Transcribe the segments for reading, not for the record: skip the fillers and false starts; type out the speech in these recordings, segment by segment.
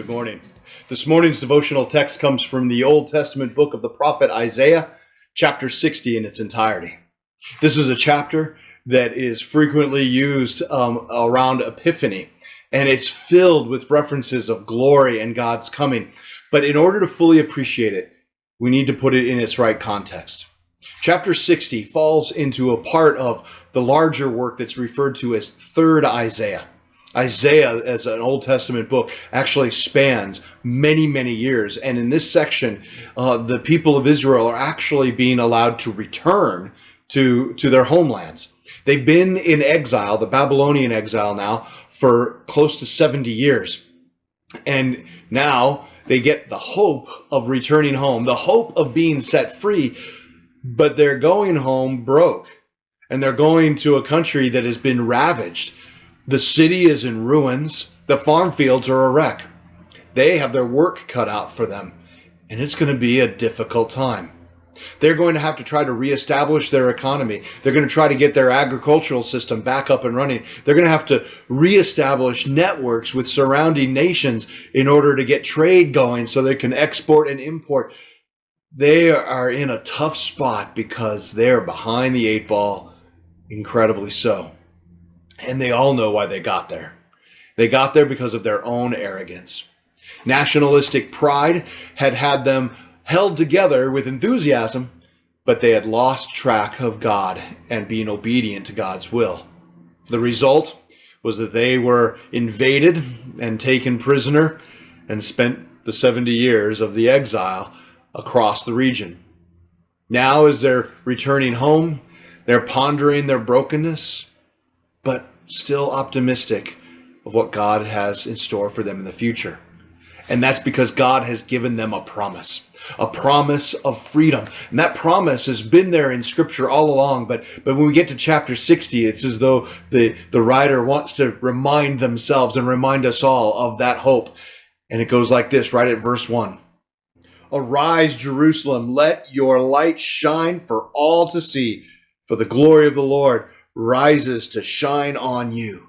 Good morning. This morning's devotional text comes from the Old Testament book of the prophet Isaiah, chapter 60 in its entirety. This is a chapter that is frequently used around Epiphany, and it's filled with references of glory and God's coming. But in order to fully appreciate it, we need to put it in its right context. Chapter 60 falls into a part of the larger work that's referred to as Third Isaiah. Isaiah, as an Old Testament book, actually spans many, many years. And in this section, the people of Israel are actually being allowed to return to their homelands. They've been in exile, the Babylonian exile now, for close to 70 years. And now they get the hope of returning home, the hope of being set free, but they're going home broke. And they're going to a country that has been ravaged. The city is in ruins. The farm fields are a wreck. They have their work cut out for them, and it's going to be a difficult time. They're going to have to try to reestablish their economy. They're going to try to get their agricultural system back up and running. They're going to have to reestablish networks with surrounding nations in order to get trade going so they can export and import. They are in a tough spot because they're behind the eight ball, incredibly so. And they all know why they got there. They got there because of their own arrogance. Nationalistic pride had them held together with enthusiasm, but they had lost track of God and being obedient to God's will. The result was that they were invaded and taken prisoner and spent the 70 years of the exile across the region. Now, as they're returning home, they're pondering their brokenness, but still optimistic of what God has in store for them in the future. And that's because God has given them a promise of freedom. And that promise has been there in Scripture all along, but when we get to chapter 60, it's as though the writer wants to remind themselves and remind us all of that hope. And it goes like this, right at verse 1. Arise, Jerusalem, let your light shine for all to see, for the glory of the Lord rises to shine on you.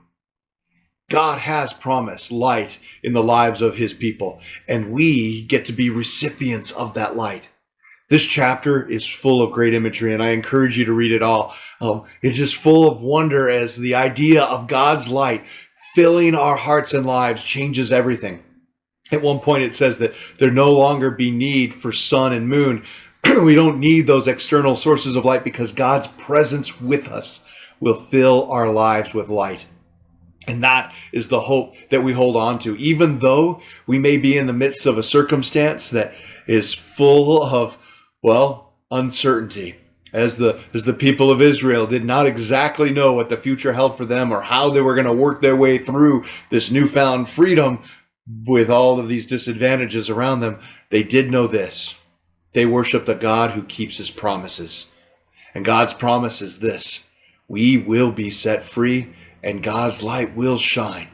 God has promised light in the lives of his people, and we get to be recipients of that light. This chapter is full of great imagery, and I encourage you to read it all. It's just full of wonder as the idea of God's light filling our hearts and lives changes everything. At one point it says that there no longer be need for sun and moon. We don't need those external sources of light because God's presence with us will fill our lives with light. And that is the hope that we hold on to. Even though we may be in the midst of a circumstance that is full of, uncertainty. As the people of Israel did not exactly know what the future held for them or how they were going to work their way through this newfound freedom with all of these disadvantages around them, they did know this. They worship the God who keeps his promises. And God's promise is this. We will be set free, and God's light will shine.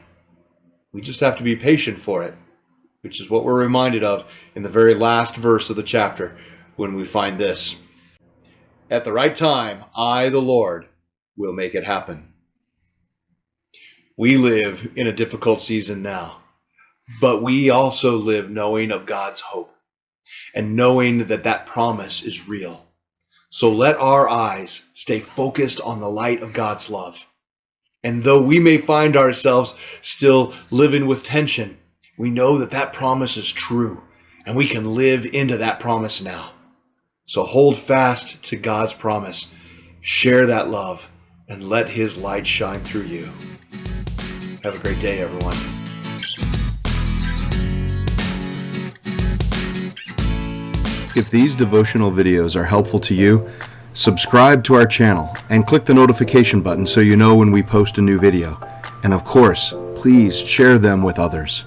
We just have to be patient for it, which is what we're reminded of in the very last verse of the chapter when we find this. At the right time, I, the Lord, will make it happen. We live in a difficult season now, but we also live knowing of God's hope and knowing that that promise is real. So let our eyes stay focused on the light of God's love. And though we may find ourselves still living with tension, we know that that promise is true, and we can live into that promise now. So hold fast to God's promise, share that love, and let his light shine through you. Have a great day, everyone. If these devotional videos are helpful to you, subscribe to our channel and click the notification button so you know when we post a new video. And of course, please share them with others.